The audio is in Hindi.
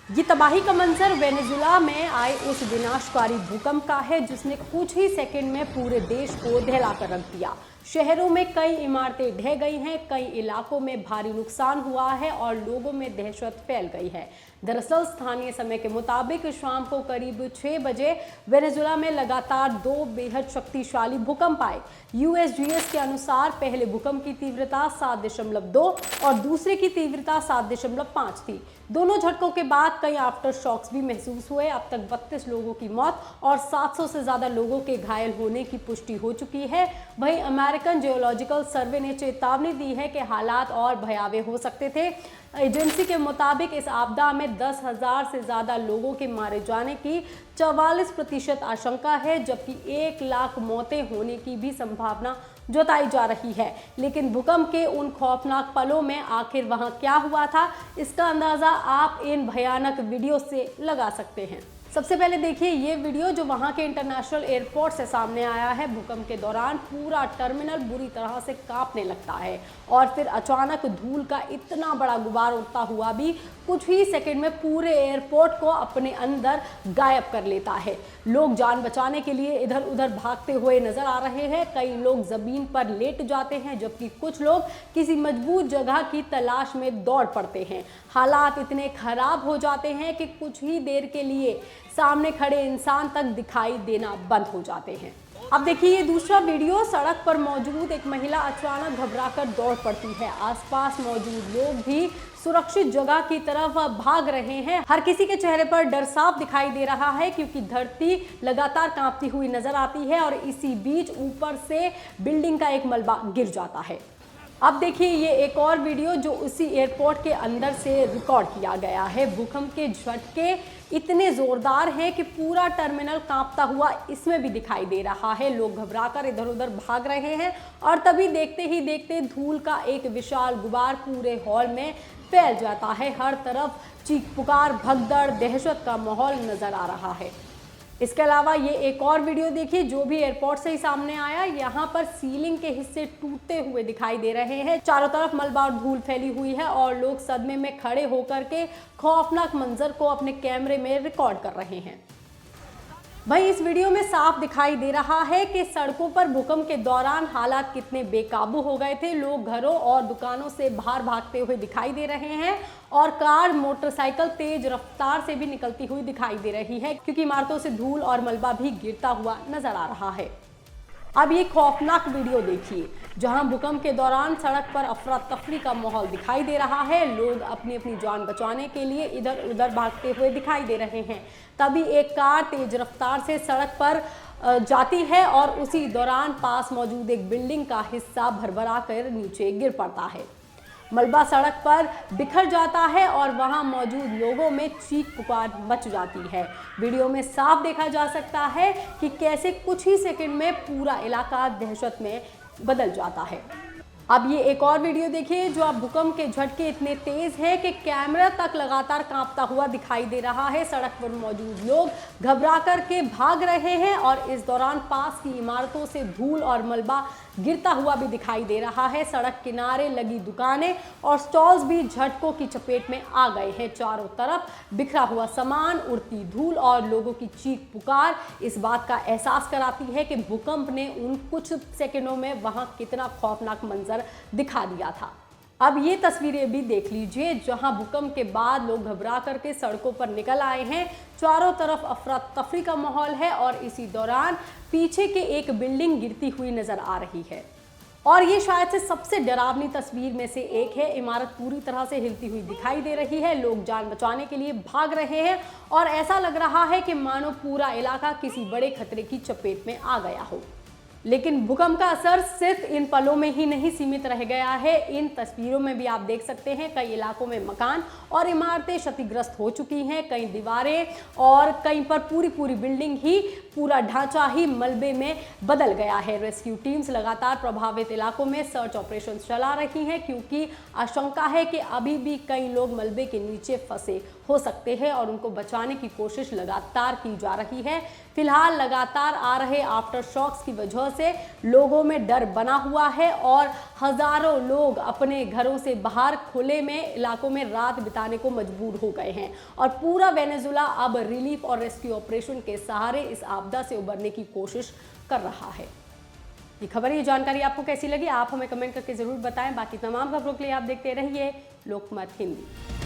ये तबाही का मंजर वेनेजुला में आए उस विनाशकारी भूकंप का है जिसने कुछ ही सेकंड में पूरे देश को दहलाकर रख दिया। शहरों में कई इमारतें ढह गई हैं, कई इलाकों में भारी नुकसान हुआ है और लोगों में दहशत फैल गई है। दरअसल स्थानीय समय के मुताबिक शाम को करीब 6 बजे वेनेजुला में लगातार 2 बेहद शक्तिशाली भूकंप आए। यूएसजीएस के अनुसार पहले भूकंप की तीव्रता 7.2 और दूसरे की तीव्रता 7.5 थी। दोनों झटकों के बाद कई आफ्टर शॉक्स भी महसूस हुए। अब तक 32 लोगों की मौत और 700 से ज्यादा लोगों के घायल होने की पुष्टि हो चुकी है। वहीं अमेरिकन जियोलॉजिकल सर्वे ने चेतावनी दी है कि हालात और भयावह हो सकते थे। एजेंसी के मुताबिक इस आपदा में 10,000 से ज्यादा लोगों के मारे जाने की 44% आशंका है, जबकि 1 लाख मौतें होने की भी संभावना जताई जा रही है। लेकिन भूकंप के उन खौफनाक पलों में आखिर वहां क्या हुआ था, इसका अंदाजा आप इन भयानक वीडियो से लगा सकते हैं। सबसे पहले देखिए ये वीडियो जो वहां के इंटरनेशनल एयरपोर्ट से सामने आया है। भूकंप के दौरान पूरा टर्मिनल बुरी तरह से कांपने लगता है और फिर अचानक धूल का इतना बड़ा गुबार उड़ता हुआ भी कुछ ही सेकंड में पूरे एयरपोर्ट को अपने अंदर गायब कर लेता है। लोग जान बचाने के लिए इधर उधर भागते हुए नजर आ रहे हैं। कई लोग जमीन पर लेट जाते हैं, जबकि कुछ लोग किसी मजबूत जगह की तलाश में दौड़ पड़ते हैं। हालात इतने खराब हो जाते हैं कि कुछ ही देर के लिए सामने खड़े इंसान तक दिखाई देना बंद हो जाते हैं। अब देखिए ये दूसरा वीडियो। सड़क पर मौजूद एक महिला अचानक घबराकर दौड़ पड़ती है। आसपास मौजूद लोग भी सुरक्षित जगह की तरफ भाग रहे हैं। हर किसी के चेहरे पर डर साफ दिखाई दे रहा है क्योंकि धरती लगातार कांपती हुई नजर आती है और इसी बीच ऊपर से बिल्डिंग का एक मलबा गिर जाता है। अब देखिए ये एक और वीडियो जो उसी एयरपोर्ट के अंदर से रिकॉर्ड किया गया है। भूकंप के झटके इतने जोरदार हैं कि पूरा टर्मिनल कांपता हुआ इसमें भी दिखाई दे रहा है। लोग घबराकर इधर उधर भाग रहे हैं और तभी देखते ही देखते धूल का एक विशाल गुबार पूरे हॉल में फैल जाता है। हर तरफ चीख पुकार, भगदड़, दहशत का माहौल नजर आ रहा है। इसके अलावा ये एक और वीडियो देखिए जो भी एयरपोर्ट से ही सामने आया। यहाँ पर सीलिंग के हिस्से टूटते हुए दिखाई दे रहे हैं। चारों तरफ मलबा और धूल फैली हुई है और लोग सदमे में खड़े होकर के खौफनाक मंजर को अपने कैमरे में रिकॉर्ड कर रहे हैं। वहीं इस वीडियो में साफ दिखाई दे रहा है कि सड़कों पर भूकंप के दौरान हालात कितने बेकाबू हो गए थे। लोग घरों और दुकानों से बाहर भागते हुए दिखाई दे रहे हैं और कार, मोटरसाइकिल तेज रफ्तार से भी निकलती हुई दिखाई दे रही है क्योंकि इमारतों से धूल और मलबा भी गिरता हुआ नजर आ रहा है। अब ये खौफनाक वीडियो देखिए जहां भूकंप के दौरान सड़क पर अफरा तफरी का माहौल दिखाई दे रहा है। लोग अपनी अपनी जान बचाने के लिए इधर उधर भागते हुए दिखाई दे रहे हैं। तभी एक कार तेज रफ्तार से सड़क पर जाती है और उसी दौरान पास मौजूद एक बिल्डिंग का हिस्सा भरभरा कर नीचे गिर पड़ता है। मलबा सड़क पर बिखर जाता है और वहां मौजूद लोगों में चीख पुकार मच जाती है। वीडियो में साफ देखा जा सकता है कि कैसे कुछ ही सेकंड में पूरा इलाका दहशत में बदल जाता है। अब ये एक और वीडियो देखिए जो अब भूकंप के झटके इतने तेज है कि कैमरा तक लगातार कांपता हुआ दिखाई दे रहा है। सड़क पर मौजूद लोग घबरा करके भाग रहे हैं और इस दौरान पास की इमारतों से धूल और मलबा गिरता हुआ भी दिखाई दे रहा है। सड़क किनारे लगी दुकानें और स्टॉल्स भी झटकों की चपेट में आ गए हैं। चारों तरफ बिखरा हुआ सामान, उड़ती धूल और लोगों की चीख पुकार इस बात का एहसास कराती है कि भूकंप ने उन कुछ सेकंडों में वहां कितना खौफनाक मंजर दिखा दिया था। अब ये तस्वीरें भी देख लीजिए जहां भूकंप के बाद लोग घबरा करके सड़कों पर निकल आए हैं। चारों तरफ अफरा तफरी का माहौल है और इसी दौरान पीछे के एक बिल्डिंग गिरती हुई नजर आ रही है और ये शायद से सबसे डरावनी तस्वीर में से एक है। इमारत पूरी तरह से हिलती हुई दिखाई दे रही है। लोग जान बचाने के लिए भाग रहे हैं और ऐसा लग रहा है कि मानो पूरा इलाका किसी बड़े खतरे की चपेट में आ गया हो। लेकिन भूकंप का असर सिर्फ इन पलों में ही नहीं सीमित रह गया है। इन तस्वीरों में भी आप देख सकते हैं कई इलाकों में मकान और इमारतें क्षतिग्रस्त हो चुकी हैं। कई दीवारें और कहीं पर पूरी बिल्डिंग ही, पूरा ढांचा ही मलबे में बदल गया है। रेस्क्यू टीम्स लगातार प्रभावित इलाकों में सर्च ऑपरेशन चला रही हैं क्योंकि आशंका है कि अभी भी कई लोग मलबे के नीचे फंसे हो सकते हैं और उनको बचाने की कोशिश लगातार की जा रही है। फिलहाल लगातार आ रहे आफ्टर शॉक्स की वजह सुबह से लोगों में डर बना हुआ है और हजारों लोग अपने घरों से बाहर खुले में इलाकों में रात बिताने को मजबूर हो गए हैं और पूरा वेनेजुला अब रिलीफ और रेस्क्यू ऑपरेशन के सहारे इस आपदा से उबरने की कोशिश कर रहा है। ये खबर, ये जानकारी आपको कैसी लगी, आप हमें कमेंट करके जरूर बताएं। बाकी तमाम खबरों के लिए आप देखते रहिए लोकमत हिंदी।